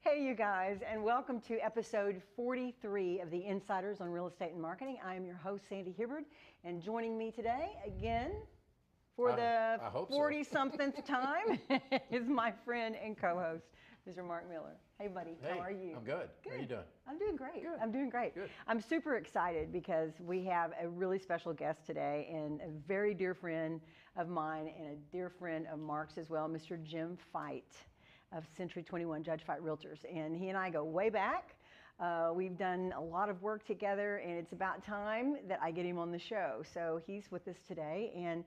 Hey you guys, and welcome to episode 43 of the Insiders on Real Estate and Marketing. I am your host, Sandy Hibbard, and joining me today again for the 40-somethingth time is my friend and co-host, Mr. Marc Miller. Hey buddy, hey, how are you? I'm good. How are you doing? I'm doing great. Good. I'm doing great. Good. I'm super excited because we have a really special guest today and a very dear friend of mine and a dear friend of Marc's as well, Mr. Jim Fite of Century 21 Judge Fite Realtors, and he and I go way back. We've done a lot of work together, and it's about time that I get him on the show. So he's with us today, and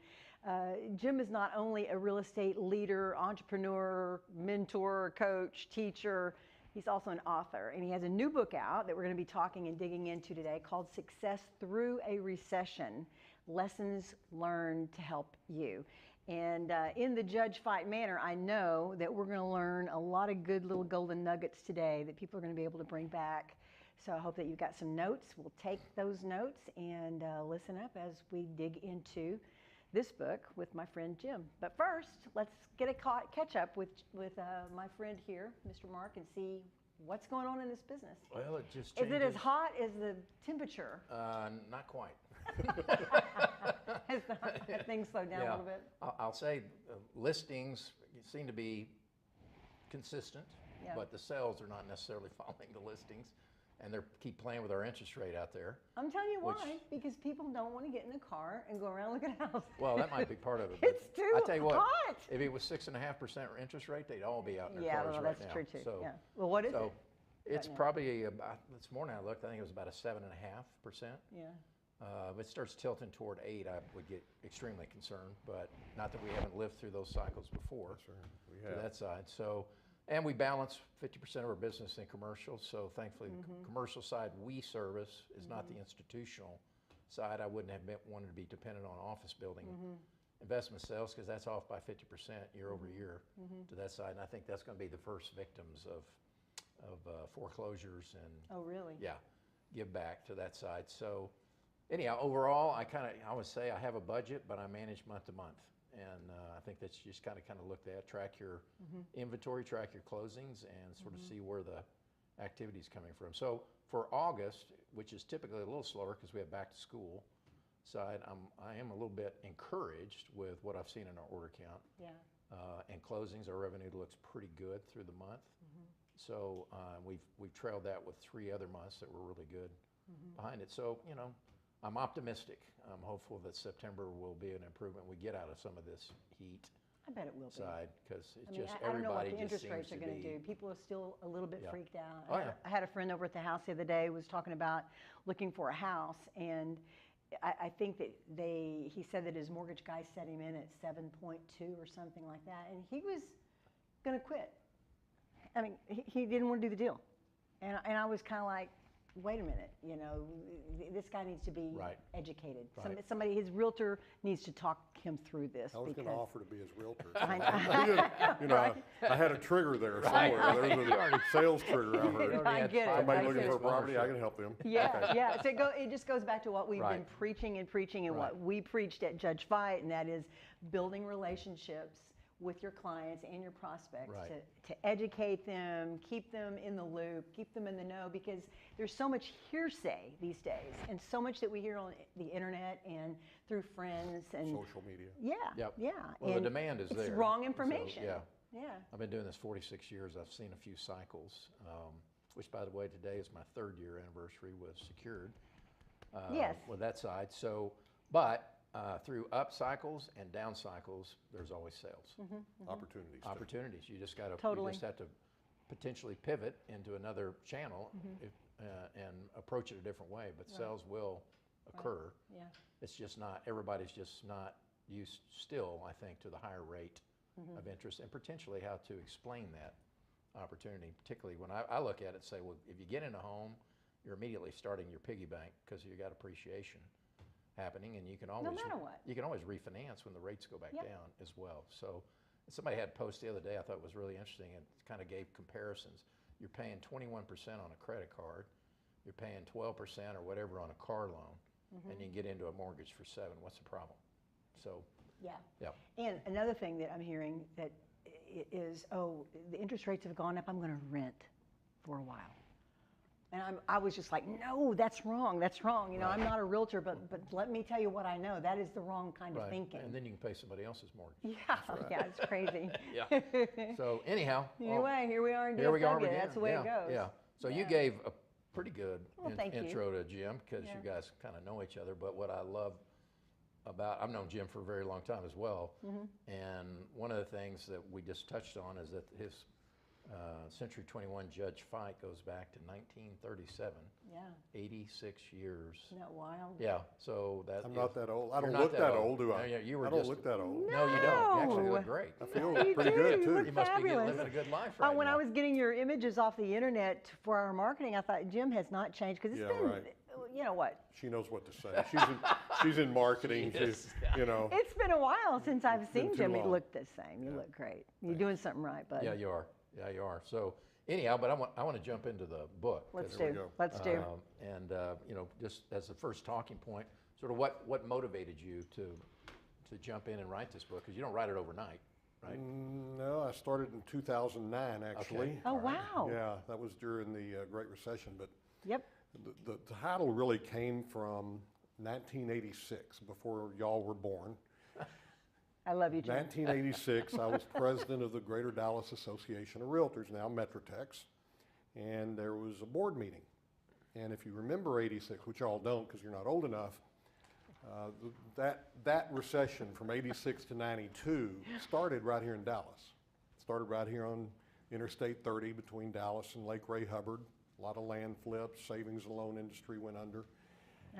Jim is not only a real estate leader, entrepreneur, mentor, coach, teacher, he's also an author, and he has a new book out that we're going to be talking and digging into today called Success Through a Recession, Lessons Learned to Help You. And in the Judge Fite manner, I know that we're going to learn a lot of good little golden nuggets today that people are going to be able to bring back. So I hope that you've got some notes. We'll take those notes and listen up as we dig into this book with my friend Jim. But first, let's get a catch up with my friend here, Mr. Marc, and see what's going on in this business. Well, it just changes. Is it as hot as the temperature? Not quite. Has things slowed down a little bit? I'll say listings seem to be consistent, but the sales are not necessarily following the listings, and they keep playing with our interest rate out there. I'm telling you why, because people don't want to get in a car and go around looking at houses. Well, that might be part of it. It's too I tell you what, hot. If it was 6.5% interest rate, they'd all be out in their cars right now. Yeah, that's true too. So, yeah. Well, what is it? It's probably about, this morning I looked, I think it was about a 7.5%. Yeah. If it starts tilting toward 8, I would get extremely concerned, but not that we haven't lived through those cycles before. Sure, we to have. that side. So, and we balance 50% of our business in commercial. So thankfully, the commercial side we service is not the institutional side. I wouldn't have wanted to be dependent on office building investment sales because that's off by 50% year over year to that side. And I think that's going to be the first victims of foreclosures and Oh, really? yeah, give back to that side. So anyhow, overall, I would say I have a budget, but I manage month to month. And I think that's just kind of looked at, track your inventory, track your closings, and sort of see where the activity is coming from. So for August, which is typically a little slower because we have back to school side, I am a little bit encouraged with what I've seen in our order count. Yeah. And closings, our revenue looks pretty good through the month. So we've trailed that with 3 other months that were really good behind it. So, you know, I'm optimistic. I'm hopeful that September will be an improvement. We get out of some of this heat. I bet it will side because it's be. just I don't know what everybody the just interest rates seems are to going to be. do. People are still a little bit freaked out. Oh, yeah. I had a friend over at the house the other day who was talking about looking for a house, and I think that he said that his mortgage guy set him in at 7.2 or something like that, and he was going to quit. I mean, he didn't want to do the deal, and I was kind of like, wait a minute, you know, this guy needs to be educated. Right. Somebody, his realtor needs to talk him through this. I was going to offer to be his realtor. So I know. I had a trigger there somewhere. There's a sales trigger out here. I get it. Somebody looking for a property, I can help them. Yeah, yeah. So it just goes back to what we've been preaching and what we preached at Judge Fite, and that is building relationships with your clients and your prospects to educate them, keep them in the loop, keep them in the know, because there's so much hearsay these days and so much that we hear on the internet and through friends and social media. Yeah, Yep. yeah. Well, and the demand is there. It's wrong information. So, yeah. I've been doing this 46 years. I've seen a few cycles, which, by the way, today is my 3rd year anniversary with Secured. With that side. So, but through up cycles and down cycles, there's always sales. Opportunities. You just got to. You just have to potentially pivot into another channel and approach it a different way. But sales will occur. Yeah. It's just not. Everybody's just not used still, I think, to the higher rate of interest and potentially how to explain that opportunity. Particularly when I look at it and say, well, if you get in a home, you're immediately starting your piggy bank because you got appreciation. happening, and you can No always matter what. you can always refinance when the rates go back Yep. down as well. So somebody had a post the other day I thought was really interesting and kind of gave comparisons. You're paying 21% on a credit card, you're paying 12% or whatever on a car loan, and you can get into a mortgage for 7%. What's the problem? So Yeah. yeah. And another thing that I'm hearing that is, oh, the interest rates have gone up, I'm going to rent for a while. And I was just like, no, that's wrong. That's wrong. You know, I'm not a realtor, but let me tell you what I know. That is the wrong kind of thinking. And then you can pay somebody else's mortgage. Yeah, yeah, it's crazy. Yeah. So anyhow. Anyway, here we are in DFW. Here we are again. That's the way it goes. Yeah. So you gave a pretty good intro to Jim because you guys kind of know each other. But what I love about, I've known Jim for a very long time as well. And one of the things that we just touched on is that his Century 21 Judge Fite goes back to 1937. Yeah. 86 years. Isn't that wild? Yeah. So that I'm not that old. I You're don't not look that old, do I? No, yeah, you were I don't just- look that old. No, you don't. You actually look great. I feel You pretty do. good You too. look You must be fabulous. living a good life right When now. I was getting your images off the internet for our marketing, I thought Jim has not changed because it's Yeah, been, right. you know what? She knows what to say. She's in marketing. She is, She's, you know. It's been a while since I've been seen too Jim. You long. look the same. You look great. You're doing something right, bud. Yeah, you are. Yeah, you are. So anyhow, but I want to jump into the book. Let's 'cause, There we do. go. Let's do. And you know, just as the first talking point, sort of what motivated you to jump in and write this book? Because you don't write it overnight, right? No, I started in 2009 actually. Okay. Oh, All right. wow. Yeah, that was during the Great Recession. But Yep. the title really came from 1986, before y'all were born. I love you, Jim. 1986, I was president of the Greater Dallas Association of Realtors, now Metrotex, and there was a board meeting. And if you remember 86, which y'all don't because you're not old enough, that recession from 86 to 92 started right here in Dallas. It started right here on Interstate 30 between Dallas and Lake Ray Hubbard. A lot of land flips, savings and loan industry went under.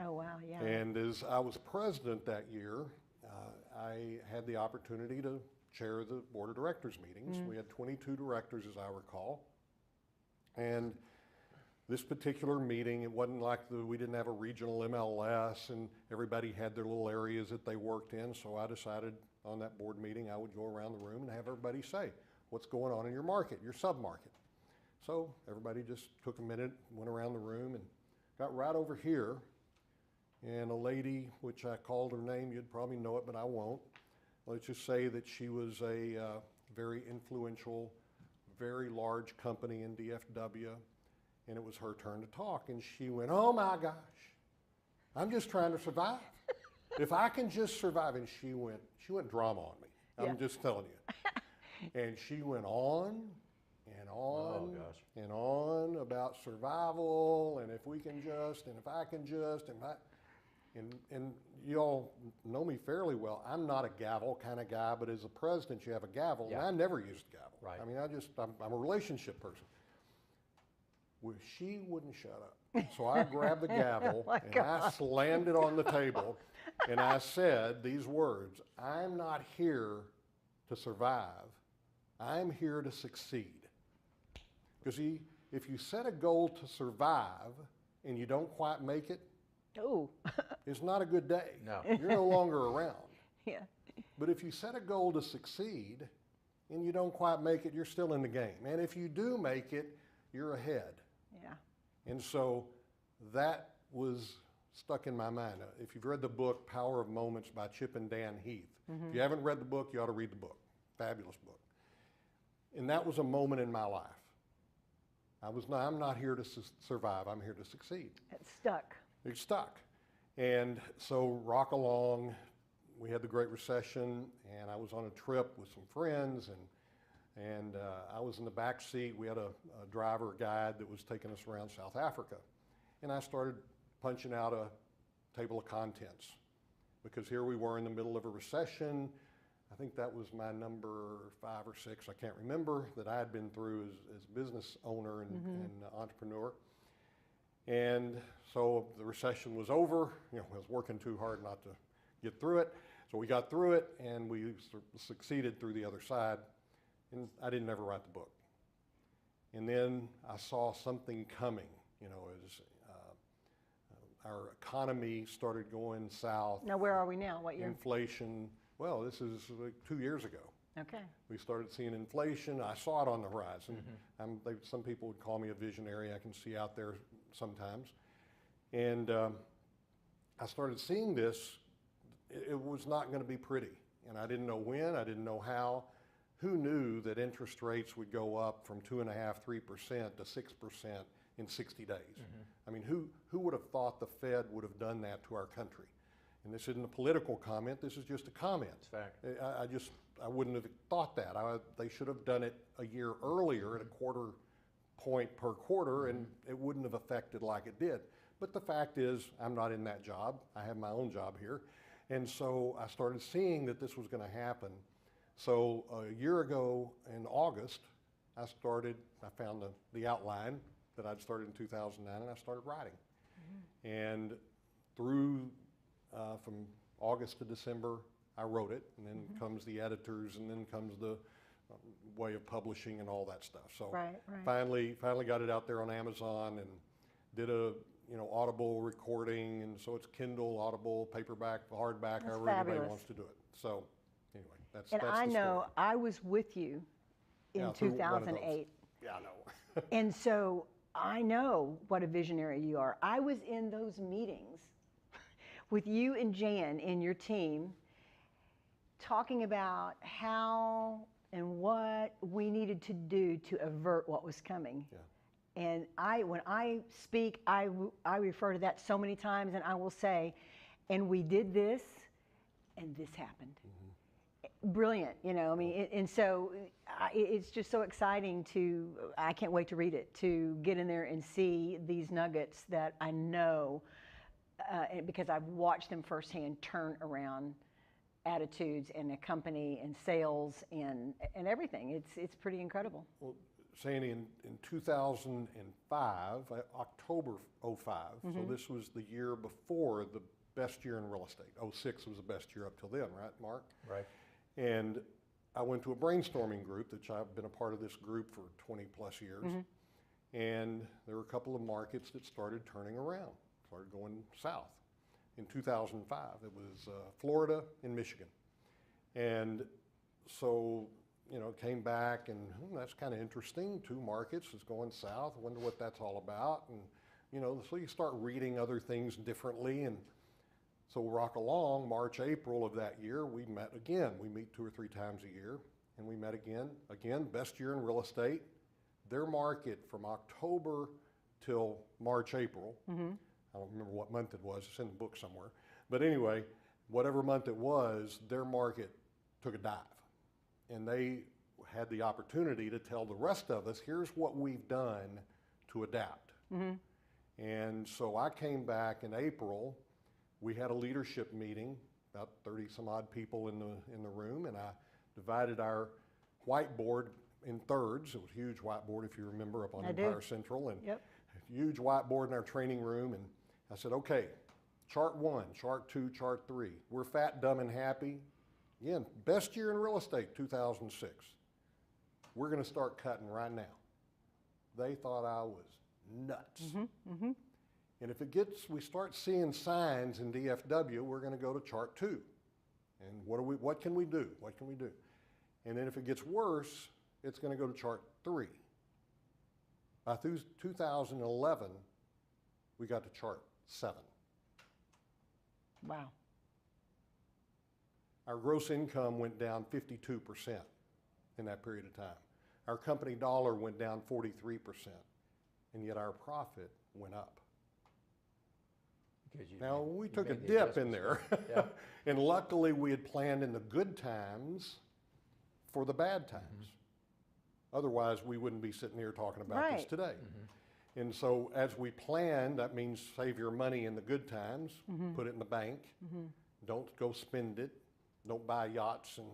Oh, wow, yeah. And as I was president that year, I had the opportunity to chair the board of directors meetings. We had 22 directors, as I recall. And this particular meeting, it wasn't like we didn't have a regional MLS and everybody had their little areas that they worked in. So I decided on that board meeting I would go around the room and have everybody say, what's going on in your market, your sub-market. So everybody just took a minute, went around the room and got right over here. And a lady, which I called her name, you'd probably know it, but I won't. Let's just say that she was a very influential, very large company in DFW, and it was her turn to talk. And she went, oh my gosh, I'm just trying to survive. If I can just survive. And she went drama on me. I'm just telling you. And she went on and on and on about survival, and if we can just, and if I can just, and you all know me fairly well. I'm not a gavel kind of guy, but as a president, you have a gavel, and I never used a gavel. Right. I mean, I'm a relationship person. Well, she wouldn't shut up. So I grabbed the gavel and I slammed it on the table, and I said these words, I'm not here to survive. I'm here to succeed. Because if you set a goal to survive and you don't quite make it, Oh. it's not a good day. No. You're no longer around. Yeah. But if you set a goal to succeed and you don't quite make it, you're still in the game. And if you do make it, you're ahead. Yeah. And so that was stuck in my mind. If you've read the book, Power of Moments by Chip and Dan Heath, if you haven't read the book, you ought to read the book. Fabulous book. And that was a moment in my life. I'm not here to survive, I'm here to succeed. It's stuck. It's stuck. And so rock along, we had the Great Recession, and I was on a trip with some friends, and I was in the back seat. We had a driver guide that was taking us around South Africa. And I started punching out a table of contents because here we were in the middle of a recession. I think that was my number 5 or 6, I can't remember, that I had been through as business owner and entrepreneur. And so the recession was over. You know, I was working too hard not to get through it. So we got through it, and we succeeded through the other side. And I didn't ever write the book. And then I saw something coming, you know, as our economy started going south. Now, where are we now? What year? Inflation, well, this is like 2 years ago. Okay. We started seeing inflation. I saw it on the horizon. Some people would call me a visionary. I can see out there sometimes. And I started seeing this. It was not going to be pretty. And I didn't know when. I didn't know how. Who knew that interest rates would go up from 2.5%, 3% to 6% in 60 days? I mean, who would have thought the Fed would have done that to our country? And this isn't a political comment. This is just a comment. It's fact. I wouldn't have thought that. They should have done it a year earlier at a quarter point per quarter, and it wouldn't have affected like it did. But the fact is, I'm not in that job. I have my own job here. And so I started seeing that this was going to happen. So a year ago in August, I found the outline that I'd started in 2009, and I started writing. And through, from August to December, I wrote it, and then comes the editors, and then comes the way of publishing and all that stuff. So finally got it out there on Amazon and did a Audible recording, and so it's Kindle, Audible, paperback, hardback, however anybody wants to do it. So anyway, that's and I know I was with you in 2008. Yeah, I know. And so I know what a visionary you are. I was in those meetings with you and Jan and your team talking about how and what we needed to do to avert what was coming. Yeah. And when I speak, I refer to that so many times, and I will say, and we did this, and this happened. Brilliant, I mean, and so it's just so exciting I can't wait to read it, to get in there and see these nuggets that I know, because I've watched them firsthand turn around attitudes in a company and sales and everything. It's pretty incredible. Well, Sandy, in 2005, October 05, so this was the year before the best year in real estate. 06 was the best year up till then, right, Mark? Right. And I went to a brainstorming group, which I've been a part of this group for 20 plus years. And there were a couple of markets that started turning around, started going south. In 2005, it was Florida and Michigan. And so, came back and that's kind of interesting. 2 markets is going south. I wonder what that's all about. And, so you start reading other things differently. And so rock along, March, April of that year, we met again. We meet 2 or 3 times a year. And we met again. Again, best year in real estate. Their market from October till March, April. I don't remember what month it was. It's in the book somewhere. But anyway, whatever month it was, their market took a dive. And they had the opportunity to tell the rest of us, here's what we've done to adapt. And so I came back in April. We had a leadership meeting, about 30 some odd people in the room, and I divided our whiteboard in thirds. It was a huge whiteboard, if you remember, up on Empire Central, and a huge whiteboard in our training room. And I said, okay, chart 1, chart 2, chart 3. We're fat, dumb, and happy. Again, best year in real estate, 2006. We're going to start cutting right now. They thought I was nuts. And if we start seeing signs in DFW, we're going to go to chart 2. And what can we do? What can we do? And then if it gets worse, it's going to go to chart 3. By 2011, we got to chart 7. Wow. Our gross income went down 52% in that period of time. Our company dollar went down 43%, and yet our profit went up. Now, we took a dip in there, and luckily we had planned in the good times for the bad times. Otherwise, we wouldn't be sitting here talking about this today. And so as we planned, that means save your money in the good times, put it in the bank, don't go spend it. Don't buy yachts and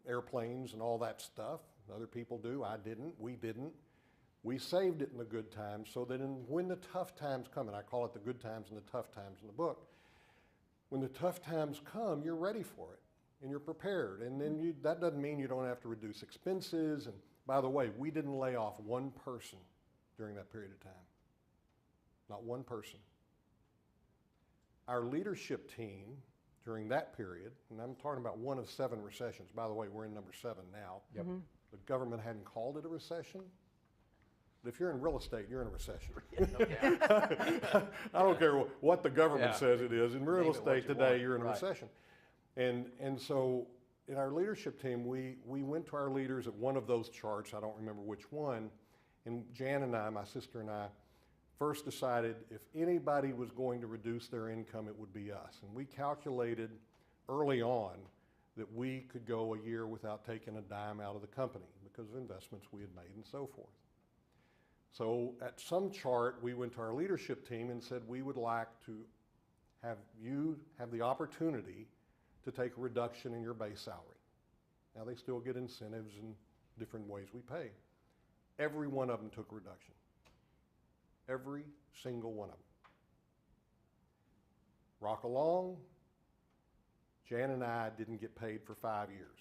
airplanes and all that stuff. Other people do. I didn't. We didn't. We saved it in the good times so that when the tough times come, and I call it the good times and the tough times in the book, when the tough times come, you're ready for it and you're prepared. And then that doesn't mean you don't have to reduce expenses. And by the way, we didn't lay off one person during that period of time. Not one person. our leadership team during that period, and I'm talking about one of 7 recessions. By the way, we're in number 7 now. Yep. The government hadn't called it a recession. But if you're in real estate, you're in a recession. I don't care what the government says it is. In real estate today, you're in a recession. And so in our leadership team, we went to our leaders at one of those charts, I don't remember which one, and Jan and I, my sister and I, first decided if anybody was going to reduce their income, it would be us. And we calculated early on that we could go a year without taking a dime out of the company because of investments we had made and so forth. So at some chart, we went to our leadership team and said we would like to have you have the opportunity to take a reduction in your base salary. Now they still get incentives and different ways we pay. Every one of them took a reduction. Every single one of them. Rock along, Jan and I didn't get paid for 5 years.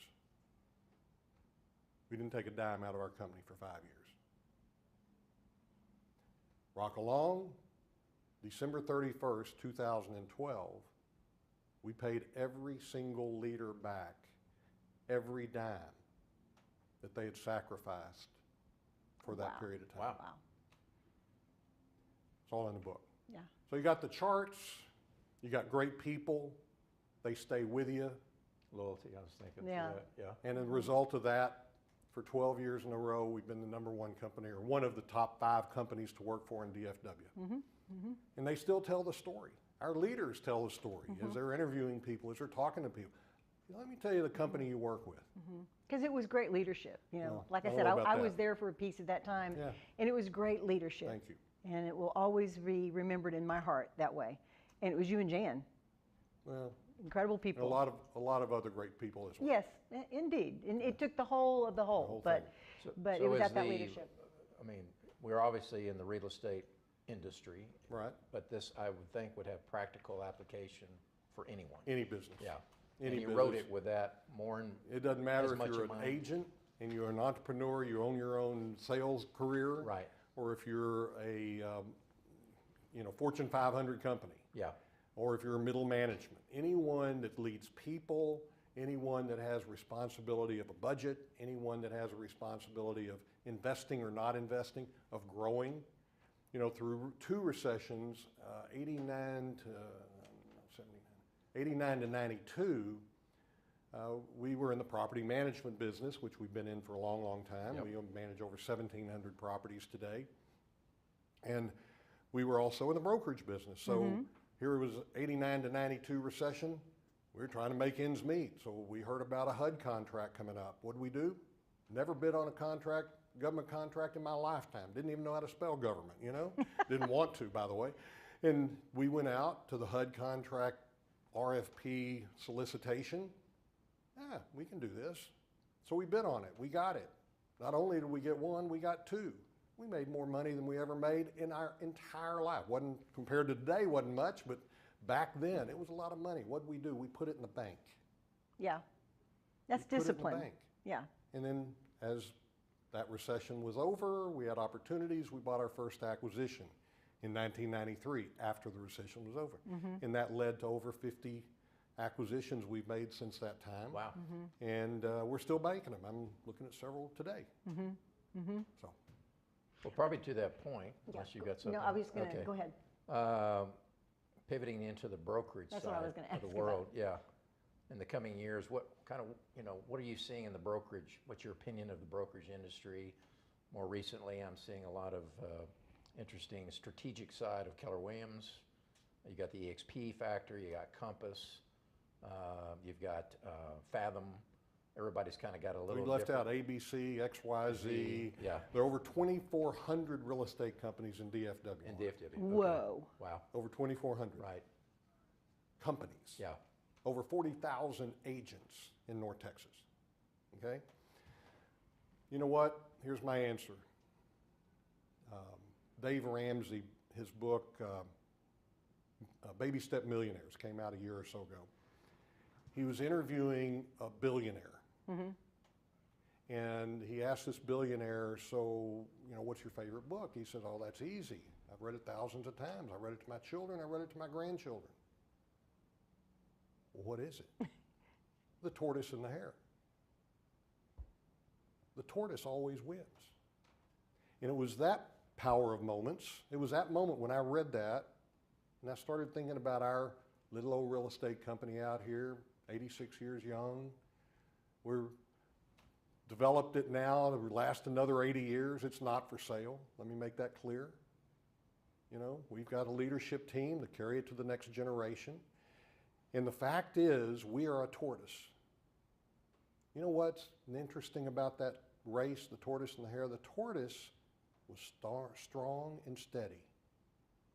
We didn't take a dime out of our company for 5 years. Rock along, December 31st, 2012, we paid every single leader back every dime that they had sacrificed for that period of time. Wow. It's all in the book. Yeah. So you got the charts, you got great people, they stay with you. Loyalty, I was thinking. Yeah. Yeah. And as a result of that, for 12 years in a row, we've been the #1 company, or one of the top 5 companies to work for in DFW. And they still tell the story. Our leaders tell the story as they're interviewing people, as they're talking to people. Let me tell you the company you work with. Because it was great leadership. You know, Well, like I I don't said, know about I that. was there for a piece of that time, Yeah. and it was great leadership. Thank you. And it will always be remembered in my heart that way. And it was you and Jan, Well, incredible and people. a lot of other great people as well. Yes, indeed. And it took the whole of the whole, whole but thing. it was is at that the- leadership. I mean, we're obviously in the real estate industry, Right? but this, I would think, would have practical application for anyone. Any business. Yeah. Any And you wrote business. it with that more in, It doesn't matter as if much you're in an mind. agent and you're an entrepreneur, you own your own sales career, right, or if you're a Fortune 500 company, yeah, or if you're middle management. Anyone that leads people, anyone that has responsibility of a budget, anyone that has a responsibility of investing or not investing, of growing. You know, through 2 recessions, 89 to 92, we were in the property management business, which we've been in for a long, long time. Yep. We manage over 1,700 properties today. And we were also in the brokerage business. So here it was 89 to 92 recession. We were trying to make ends meet. So we heard about a HUD contract coming up. What did we do? Never bid on a contract, government contract in my lifetime. Didn't even know how to spell government, you know? Didn't want to, by the way. And we went out to the HUD contract RFP solicitation. Yeah, we can do this. So we bid on it. We got it. Not only did we get 1, we got 2. We made more money than we ever made in our entire life. Wasn't compared to today, wasn't much, but back then it was a lot of money. What did we do? We put it in the bank. Yeah. That's We put it in the discipline. bank. Yeah. And then as that recession was over, we had opportunities. We bought our first acquisition in 1993 after the recession was over. And that led to over 50 acquisitions we've made since that time. wow. And we're still banking them. I'm looking at several today. So. Well, probably to that point, unless you got something. No, I was going to, Okay. go ahead. Pivoting into the brokerage That's side what I was gonna of ask the you about. world, yeah. In the coming years, what kind of, what are you seeing in the brokerage? What's your opinion of the brokerage industry? More recently, I'm seeing a lot of interesting strategic side of Keller Williams. You got the EXP factor, you got Compass, you've got Fathom. Everybody's kind of got a little We left different- out ABC, XYZ. Yeah. There are over 2,400 real estate companies in DFW. In DFW. okay. Whoa. Wow, Over 2,400 right, companies. yeah. Over 40,000 agents in North Texas. Okay? You know what? Here's my answer. Dave Ramsey, his book, Baby Step Millionaires, came out a year or so ago. He was interviewing a billionaire. And he asked this billionaire, so, what's your favorite book? He said, oh, that's easy. I've read it thousands of times. I read it to my children. I read it to my grandchildren. Well, what is it? The tortoise and the hare. The tortoise always wins. And it was that power of moments. It was that moment when I read that, and I started thinking about our little old real estate company out here, 86 years young. We're developed it now to last another 80 years. It's not for sale. Let me make that clear. You know, we've got a leadership team to carry it to the next generation. And the fact is, we are a tortoise. You know what's interesting about that race, the tortoise and the hare? The tortoise was strong and steady.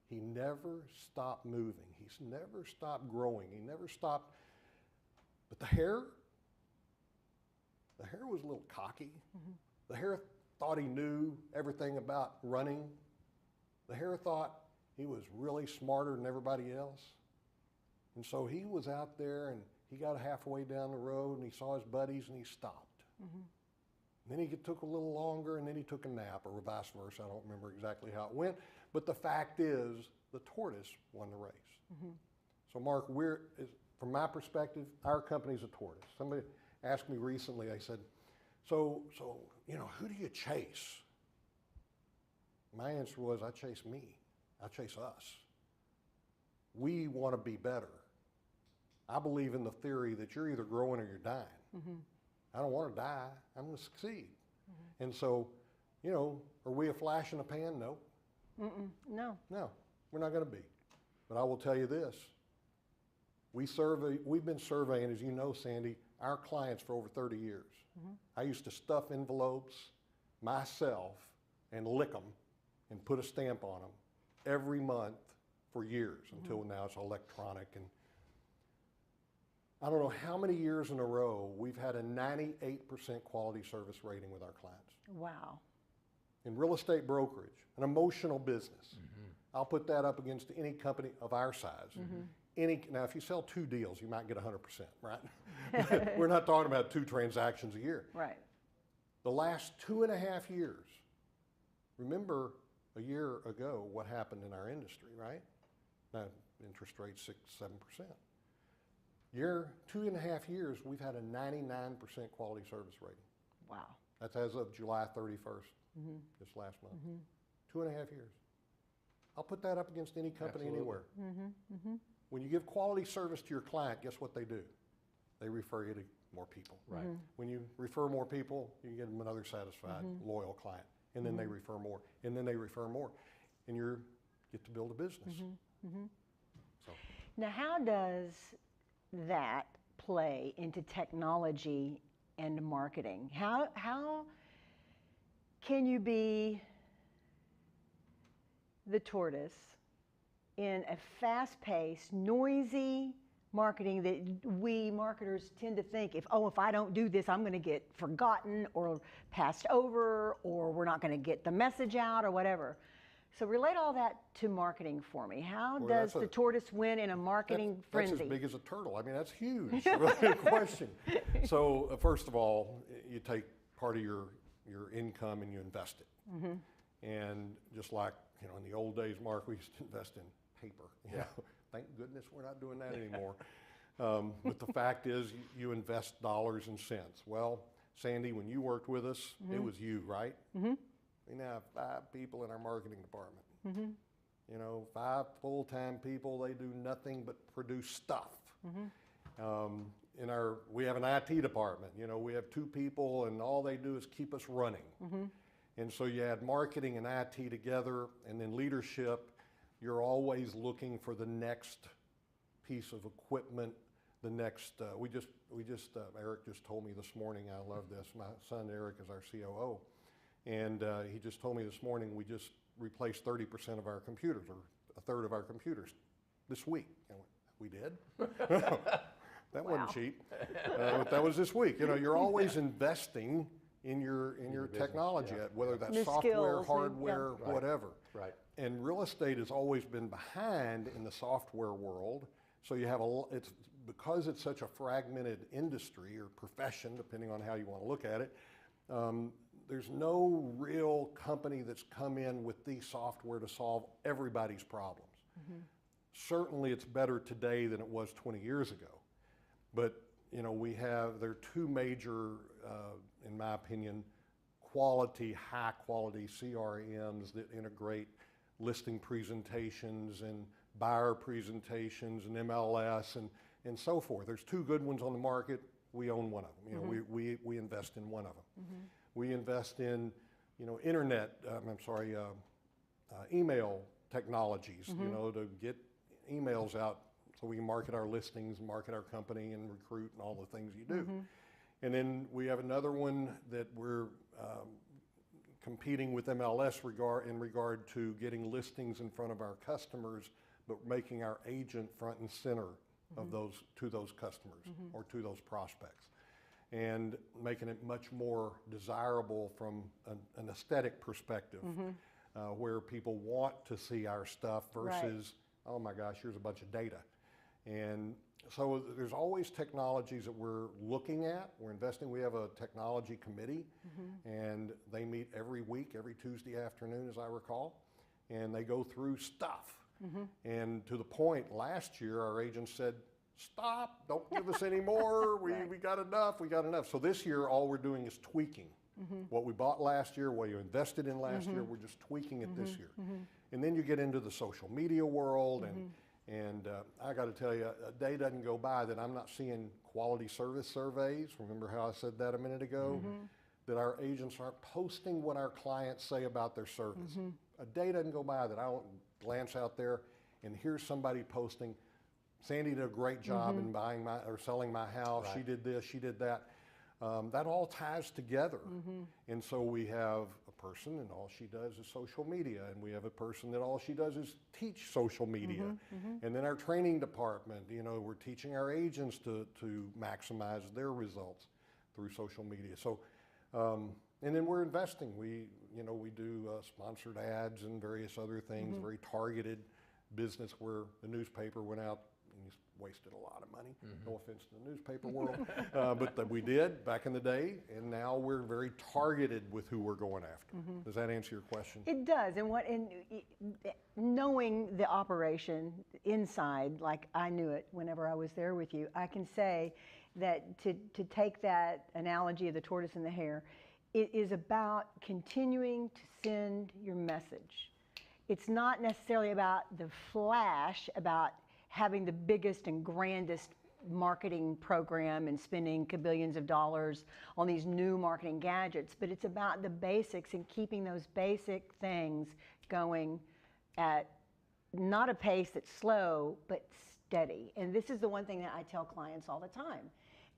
He never stopped moving. He's never stopped growing. He never stopped. But the hare was a little cocky. Mm-hmm. The hare thought he knew everything about running. The hare thought he was really smarter than everybody else. And so he was out there and he got halfway down the road and he saw his buddies and he stopped. Mm-hmm. And then he took a little longer and then he took a nap, or vice versa. I don't remember exactly how it went. But the fact is, the tortoise won the race. Mm-hmm. So Mark, from my perspective, our company's a tortoise. Somebody asked me recently, I said, so you know, who do you chase? My answer was, I chase me. I chase us. We want to be better. I believe in the theory that you're either growing or you're dying. Mm-hmm. I don't want to die. I'm going to succeed. Mm-hmm. And so, you know, are we a flash in the pan? No. No. No, we're not going to be. But I will tell you this. We've been surveying, as you know, Sandy, our clients for over 30 years. Mm-hmm. I used to stuff envelopes myself and lick them and put a stamp on them every month for years, until now it's electronic. And I don't know how many years in a row we've had a 98% quality service rating with our clients. Wow. In real estate brokerage, an emotional business. Mm-hmm. I'll put that up against any company of our size. Mm-hmm. Now, if you sell 2 deals, you might get 100%, right? We're not talking about 2 transactions a year. Right. The last 2.5 years, remember a year ago what happened in our industry, right? Now, interest rates 6-7%. 2.5 years, we've had a 99% quality service rating. Wow. That's as of July 31st, just last month. 2.5 years. I'll put that up against any company anywhere. When you give quality service to your client, guess what they do? They refer you to more people. Right. When you refer more people, you get them another satisfied, loyal client. And then they refer more, and then they refer more. And you get to build a business. So. Now, how does that play into technology and marketing? How can you be the tortoise in a fast-paced, noisy marketing that we marketers tend to think, if I don't do this, I'm going to get forgotten or passed over, or we're not going to get the message out, or whatever. So relate all that to marketing for me. How does the tortoise win in a marketing frenzy? That's as big as a turtle. I mean, that's huge. Really, question. So first of all, you take part of your income and you invest it. And just like, you know, in the old days, Mark, we used to invest in paper. You know? Thank goodness we're not doing that anymore. But the fact is, you invest dollars and cents. Well, Sandy, when you worked with us, it was you, right? We now have 5 people in our marketing department. You know, 5 full-time people. They do nothing but produce stuff. We have an IT department. You know, we have 2 people, and all they do is keep us running. And so you add marketing and IT together, and then leadership. You're always looking for the next piece of equipment, the next, Eric just told me this morning, I love this, my son Eric is our COO, and he just told me this morning we just replaced 30% of our computers, or a third of our computers this week. And we did? That wasn't cheap, but that was this week. You know, you're always investing in your technology, whether that's new software, skills, hardware, whatever. Right. And real estate has always been behind in the software world. So you have because it's such a fragmented industry or profession, depending on how you want to look at it, there's no real company that's come in with the software to solve everybody's problems. Certainly it's better today than it was 20 years ago. But you know, there are two major, in my opinion, high quality CRMs that integrate listing presentations and buyer presentations and MLS and so forth. There's two good ones on the market. We own one of them. You know, we invest in one of them. We invest in, you know, email technologies, you know, to get emails out so we can market our listings, market our company, and recruit and all the things you do. And then we have another one that we're competing with MLS in regard to getting listings in front of our customers, but making our agent front and center of to those customers or to those prospects, and making it much more desirable from an aesthetic perspective, where people want to see our stuff versus, oh my gosh, here's a bunch of data. And so there's always technologies that we're looking at, we're investing. We have a technology committee, and they meet every week, every Tuesday afternoon, as I recall, and they go through stuff. And to the point, last year, our agents said, stop, don't give us any more, we got enough. So this year, all we're doing is tweaking. What we bought last year, what you invested in last year, we're just tweaking it this year. And then you get into the social media world, and I got to tell you, a day doesn't go by that I'm not seeing quality service surveys. Remember how I said that a minute ago? That our agents aren't posting what our clients say about their service. A day doesn't go by that I don't glance out there and here's somebody posting, Sandy did a great job in selling my house. She did this, she did that. That all ties together. And so we have a person and all she does is social media, and we have a person that all she does is teach social media. And then our training department, you know, we're teaching our agents to maximize their results through social media. So, and then we're investing. We do sponsored ads and various other things, very targeted business, where the newspaper went out and wasted a lot of money. No offense to the newspaper world, but we did back in the day, and now we're very targeted with who we're going after. Does that answer your question? It does. And knowing the operation inside, like I knew it whenever I was there with you, I can say that to take that analogy of the tortoise and the hare, it is about continuing to send your message. It's not necessarily about the flash, about having the biggest and grandest marketing program and spending billions of dollars on these new marketing gadgets, but it's about the basics and keeping those basic things going at not a pace that's slow, but steady. And this is the one thing that I tell clients all the time.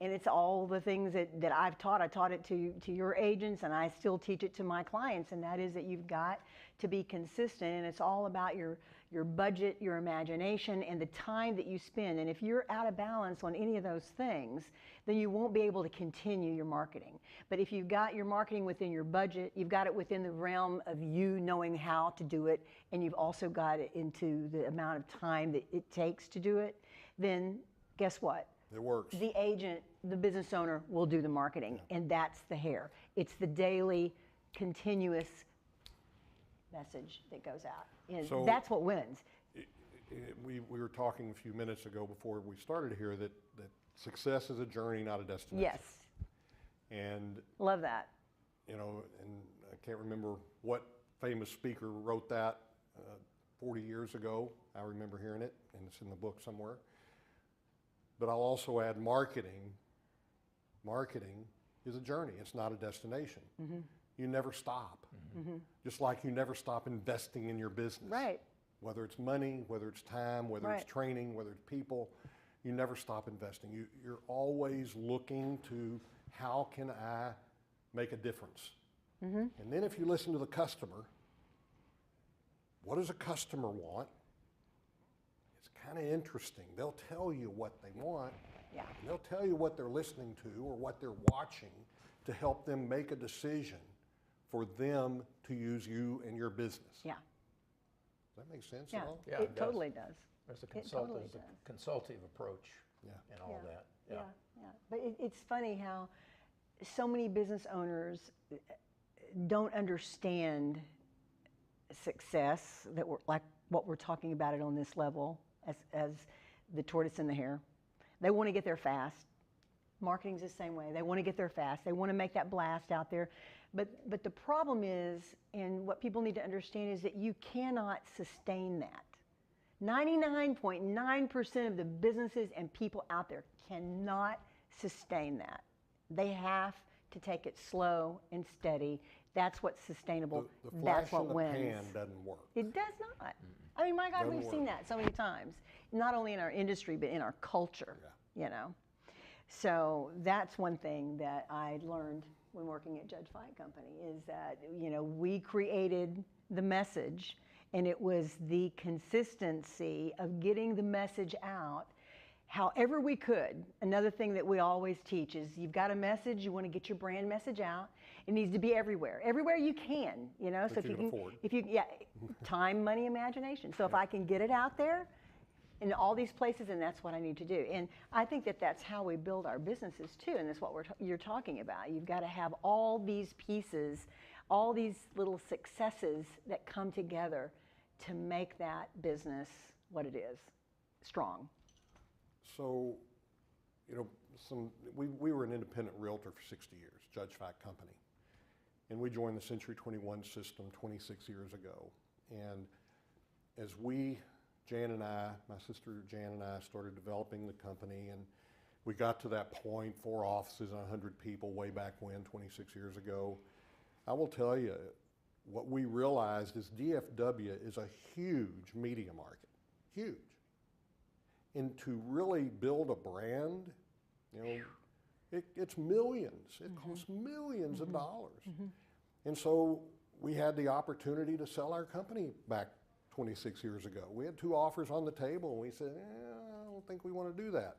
And it's all the things that I've taught. I taught it to your agents, and I still teach it to my clients, and that is that you've got to be consistent, and it's all about your budget, your imagination, and the time that you spend. And if you're out of balance on any of those things, then you won't be able to continue your marketing. But if you've got your marketing within your budget, you've got it within the realm of you knowing how to do it, and you've also got it into the amount of time that it takes to do it, then guess what? It works. The agent, the business owner will do the marketing, and that's the hare. It's the daily, continuous message that goes out. And so that's what wins. We were talking a few minutes ago before we started here that success is a journey, not a destination. Yes. And love that. You know, and I can't remember what famous speaker wrote that 40 years ago. I remember hearing it, and it's in the book somewhere. But I'll also add marketing. Marketing is a journey. It's not a destination. You never stop. Just like you never stop investing in your business. Right. Whether it's money, whether it's time, whether it's training, whether it's people, you never stop investing. You're always looking to, how can I make a difference? And then if you listen to the customer, what does a customer want? Kind of interesting. They'll tell you what they want. Yeah. And they'll tell you what they're listening to or what they're watching to help them make a decision for them to use you and your business. Yeah. Does that make sense at all? Yeah, it totally does. There's a consultative approach and all that. Yeah. But it's funny how so many business owners don't understand success, that we're like what we're talking about it on this level as the tortoise and the hare. They want to get there fast. Marketing's the same way. They want to get there fast. They want to make that blast out there. But the problem is, and what people need to understand is that you cannot sustain that. 99.9% of the businesses and people out there cannot sustain that. They have to take it slow and steady. That's what's sustainable. That's what wins. The flash in the pan doesn't work. It does not. I mean, my God, we've seen that so many times, not only in our industry, but in our culture, you know. So that's one thing that I learned when working at Judge Fite Company is that, you know, we created the message, and it was the consistency of getting the message out however we could. Another thing that we always teach is you've got a message, you want to get your brand message out. It needs to be everywhere you can, you know. So if you time, money, imagination. So if I can get it out there in all these places, and that's what I need to do. And I think that that's how we build our businesses too, and that's what you're talking about. You've got to have all these pieces, all these little successes that come together to make that business what it is, strong. So, you know, we were an independent realtor for 60 years, Judge Fite Company. And we joined the Century 21 system 26 years ago. And as Jan and I, my sister Jan and I, started developing the company, and we got to that point, 4 offices and 100 people way back when, 26 years ago. I will tell you, what we realized is DFW is a huge media market, huge. And to really build a brand, you know, it's millions. It costs millions of dollars. And so we had the opportunity to sell our company back 26 years ago. We had 2 offers on the table, and we said, I don't think we want to do that.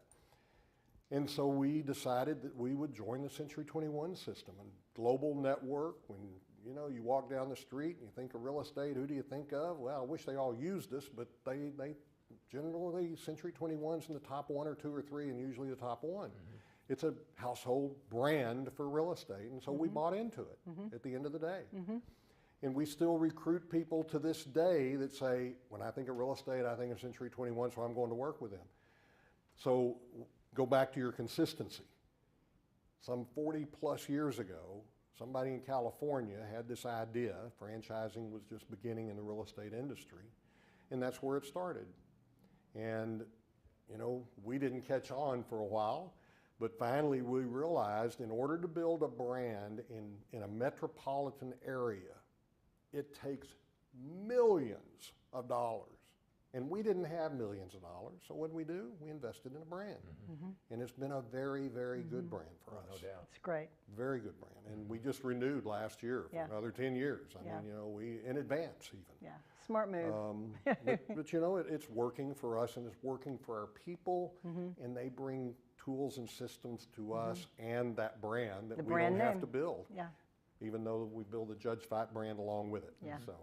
And so we decided that we would join the Century 21 system, a global network. When you know, you walk down the street and you think of real estate, who do you think of? Well, I wish they all used us, but they generally, Century 21's in the top 1 or 2 or 3, and usually the top 1. It's a household brand for real estate, and so we bought into it at the end of the day. And we still recruit people to this day that say, when I think of real estate, I think of Century 21, so I'm going to work with them. So go back to your consistency. Some 40 plus years ago, somebody in California had this idea. Franchising was just beginning in the real estate industry, and that's where it started. And, you know, we didn't catch on for a while, but finally we realized in order to build a brand in a metropolitan area, it takes millions of dollars. And we didn't have millions of dollars, so what did we do? We invested in a brand. And it's been a very, very good brand for us. No doubt. It's great. Very good brand. And we just renewed last year for another 10 years. I mean, you know, we in advance even. Yeah, smart move. But you know, it's working for us, and it's working for our people, and they bring tools and systems to us and that brand that we don't have to build. Yeah. Even though we build the Judge Fite brand along with it. Yeah, so,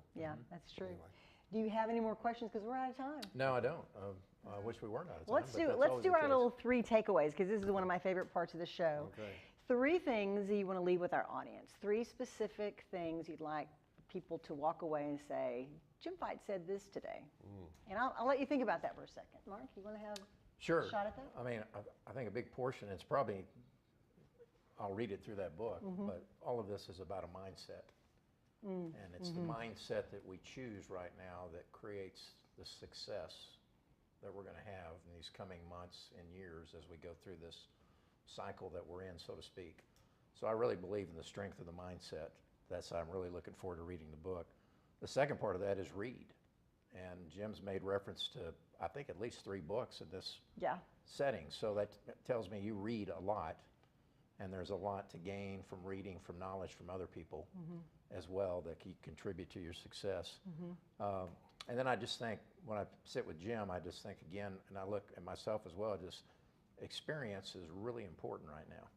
that's true. anyway. Do you have any more questions? Because we're out of time. No, I don't. I wish we weren't out of time. Let's do our little 3 takeaways, because this is one of my favorite parts of the show. Okay. 3 things that you want to leave with our audience. 3 specific things you'd like people to walk away and say, Jim Fite said this today. And I'll let you think about that for a second. Mark, you want to have a shot at that? I mean, I think a big portion, it's probably, I'll read it through that book, but all of this is about a mindset. And it's the mindset that we choose right now that creates the success that we're going to have in these coming months and years as we go through this cycle that we're in, so to speak. So I really believe in the strength of the mindset. I'm really looking forward to reading the book. The second part of that is read. And Jim's made reference to, I think, at least 3 books in this setting. So that tells me you read a lot, and there's a lot to gain from reading, from knowledge from other people as well that can contribute to your success. And then I just think, when I sit with Jim, I just think again, and I look at myself as well, just experience is really important right now.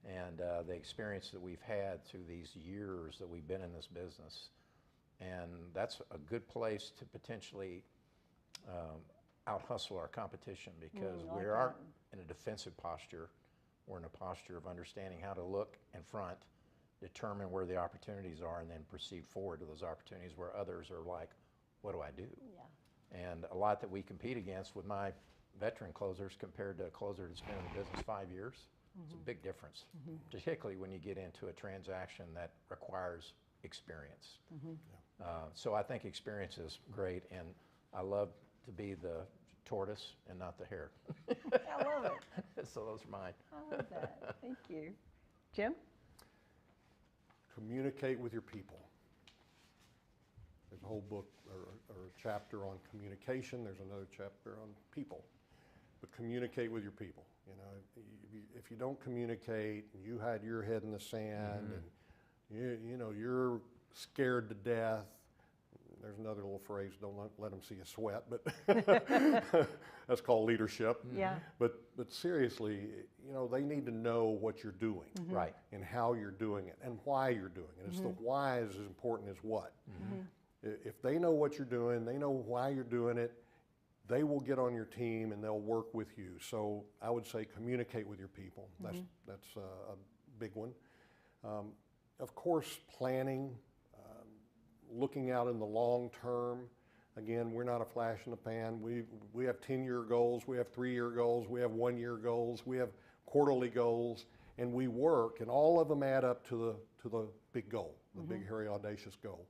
And the experience that we've had through these years that we've been in this business. And that's a good place to potentially out-hustle our competition, because we aren't in a defensive posture. We're in a posture of understanding how to look in front, determine where the opportunities are, and then proceed forward to those opportunities where others are like, what do I do? And a lot that we compete against with my veteran closers compared to a closer that's been in the business 5 years. It's a big difference, particularly when you get into a transaction that requires experience. So I think experience is great, and I love to be the tortoise and not the hare. I love it. So those are mine. I love that. Thank you. Jim? Communicate with your people. There's a whole book or a chapter on communication. There's another chapter on people. But communicate with your people. You know, if you don't communicate and you hide your head in the sand and you know you're scared to death. There's another little phrase, don't let them see you sweat, but that's called leadership. Yeah. But seriously, you know, they need to know what you're doing. Right. And how you're doing it and why you're doing it. It's the why is as important as what. If they know what you're doing, they know why you're doing it, they will get on your team and they'll work with you. So I would say communicate with your people. That's a big one. Of course, planning. Looking out in the long term. Again, we're not a flash in the pan. We have 10-year goals, we have 3-year goals, we have 1-year goals, we have quarterly goals, and we work, and all of them add up to the big goal, the big, hairy, audacious goal.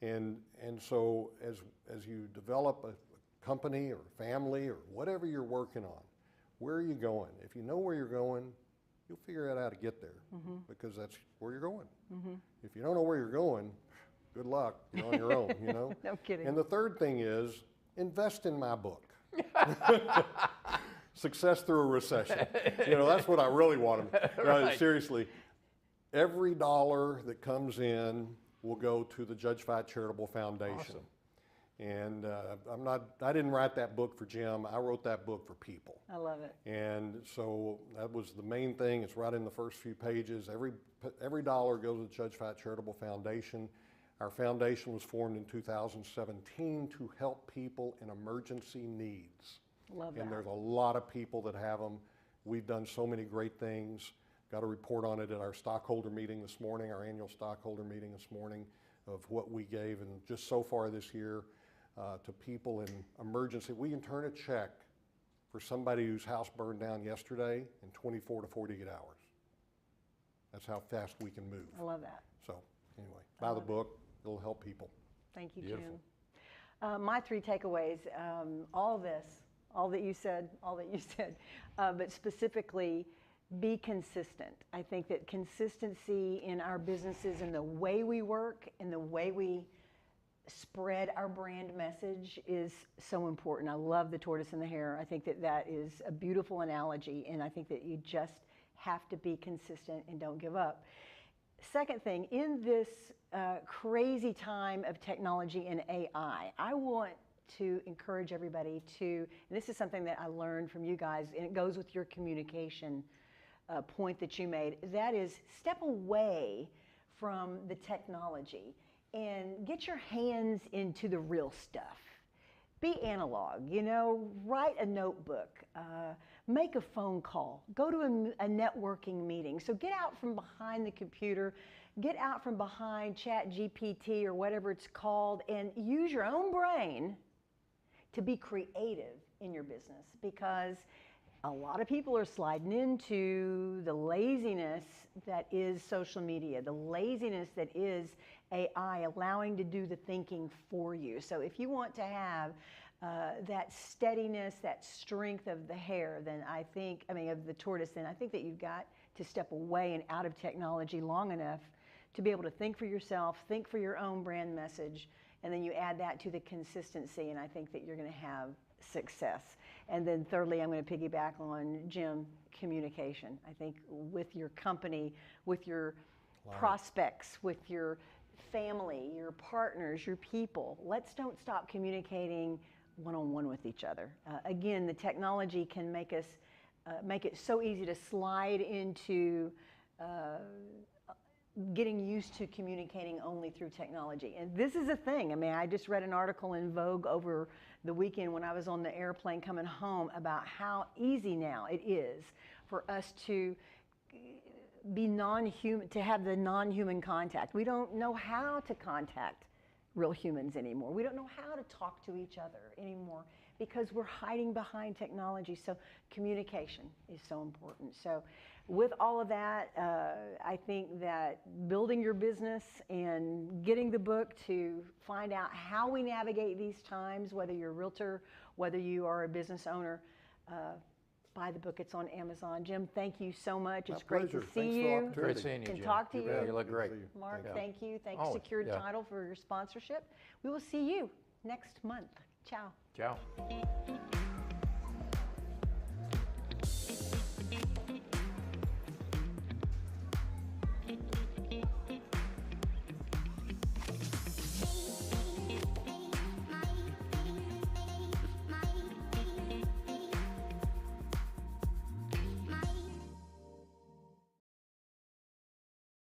And so as you develop a company or family or whatever you're working on, where are you going? If you know where you're going, you'll figure out how to get there because that's where you're going. If you don't know where you're going, good luck, you're on your own, you know? No kidding. And the third thing is, invest in my book. Success Through a Recession. You know, that's what I really want them. Right. Seriously, every dollar that comes in will go to the Judge Fite Charitable Foundation. Awesome. And I didn't write that book for Jim, I wrote that book for people. I love it. And so that was the main thing, it's right in the first few pages. Every dollar goes to the Judge Fite Charitable Foundation. Our foundation was formed in 2017 to help people in emergency needs. Love that. And there's a lot of people that have them. We've done so many great things. Got a report on it at our stockholder meeting this morning, our annual stockholder meeting this morning, of what we gave and just so far this year to people in emergency. We can turn a check for somebody whose house burned down yesterday in 24 to 48 hours. That's how fast we can move. I love that. So anyway, buy the book. It'll help people. Thank you, Beautiful. Jim. My 3 takeaways, all that you said, but specifically, be consistent. I think that consistency in our businesses and the way we work and the way we spread our brand message is so important. I love the tortoise and the hare. I think that is a beautiful analogy, and I think that you just have to be consistent and don't give up. Second thing, in this crazy time of technology and AI, I want to encourage everybody to, and this is something that I learned from you guys, and it goes with your communication point that you made, that is step away from the technology and get your hands into the real stuff. Be analog, you know, write a notebook, make a phone call, go to a networking meeting. So get out from behind the computer, get out from behind ChatGPT or whatever it's called, and use your own brain to be creative in your business, because a lot of people are sliding into the laziness that is social media, the laziness that is AI, allowing to do the thinking for you. So if you want to have that steadiness, that strength of the hare, then of the tortoise, then I think that you've got to step away and out of technology long enough to be able to think for yourself, think for your own brand message, and then you add that to the consistency, and I think that you're going to have success. And then thirdly, I'm going to piggyback on Jim, communication. I think with your company, with your prospects, with your family, your partners, your people, let's don't stop communicating one-on-one with each other. Again, the technology can make it so easy to slide into getting used to communicating only through technology. And this is a thing. I mean, I just read an article in Vogue over the weekend when I was on the airplane coming home about how easy now it is for us to be non-human, to have the non-human contact. We don't know how to contact real humans anymore. We don't know how to talk to each other anymore because we're hiding behind technology. So communication is so important. So with all of that, I think that building your business and getting the book to find out how we navigate these times, whether you're a realtor, whether you are a business owner, buy the book. It's on Amazon. Jim, thank you so much. It's great to see you. Great seeing you, Jim. And talk to you. You look great. Mark, thank you. Thanks, Secured Title, for your sponsorship. We will see you next month. Ciao. Ciao.